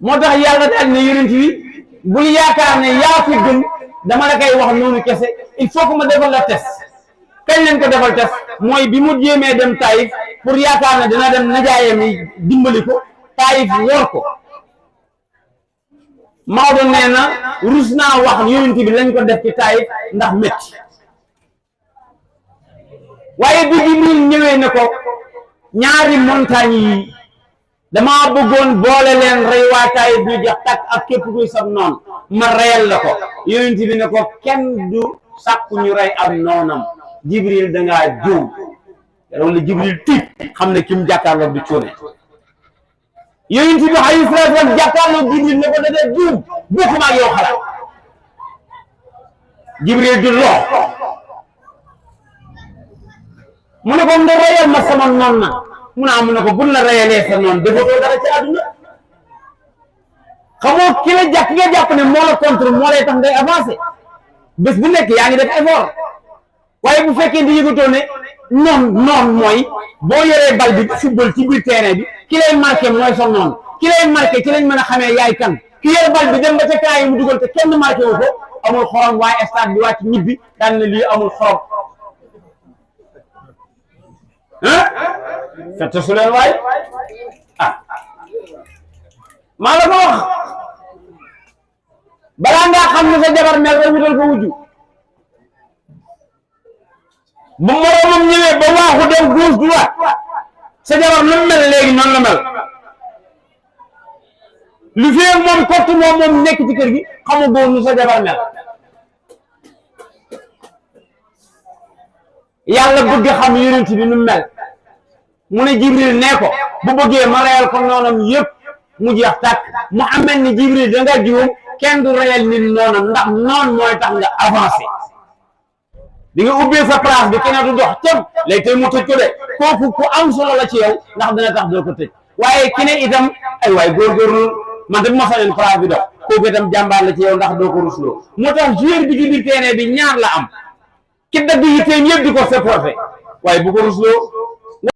moo tax yàlla daal ne yonent bi bul yaakaar ne yaa fi gën dama la koy wax noonu kese il faut que ma defal la test kañ leen ko defal test mooy bi mu jéemee dem Taïf pour yaakaar ne dina dem najaayam yi dimbali ko Taïf wor ko Maodo nee na rus naa wax yonent bi lañ ko def ci Taïf ndax métti waaye bi Jibril ñëwee ne ko ñaari montagne yi damaa bëggoon boole leen rey waa Taïf ñu jox takk ak képp kuy sab noonu ma reyal la ko yonent bi ne ko kenn du sàkku ñu rey am noonam Jibril dangaa juum loolu la Jibril tiit xam ne ki mu jàkkaarloo du cuune yonent bi alayhi salaatu wa salaam jàkkaarloo Jibril ne ko da dee juum bokkuma ak yow xalaat Jibril du loo mu ne ko nga reyal ma sama noon na mu ne ko buñ la reyalee sa noonu defatoo dara ci àdduna xamoo ki la jàpp nga jàpp ne moo la contre moo lay tax ngay avancé bés bu nekk yaa ngi def effort waaye bu fekkee di yëgatoo ne noon mooy boo yoree bal bi football ci biir terrain bi ki lay marqué mooy sa noonu ki lay marqué ci lañ mën a xamee yaay kan ki yor bal bi dem ba ca kaa yi mu dugal te kenn marqué wu ko amul xorom waaye stade bi wàcc ñibbi daan na lii amul xorom fette su leen waay maa la ko wax balaa ngaa xam ne sa jabar mel rek wutal ko wujju bu moroomam ñëwee ba waaxu dem gauche droite sa jabar nu mel léegi noonu la mel lu fi moom kott moom nekk ci kër gi xamu góor nu sa jabar mel yàlla bëgg xam yonent bi nu mel mu ne Jibril nee ko bu bëggee ma reyal ko noonam yëpp mu jeex tàkk mu amel ni Jibril da nga juum kenn du reyal nit noonam ndax noon mooy tax nga avancé di nga ubbee sa place bi kenn du dox cëm léegi tey mu tëj ko de kooku ku am solo la ci yow ndax dina tax doo ko tëj waaye ki ne itam ay waay góorgóorlu man de ma sañoon place bi dox kooku itam jàmbaar la ci yow ndax doo ko rusloo moo tax joueur bi ci biir terrain bi ñaar la am ki dagg yitteem yëpp di ko supporté waaye bu ko rusloo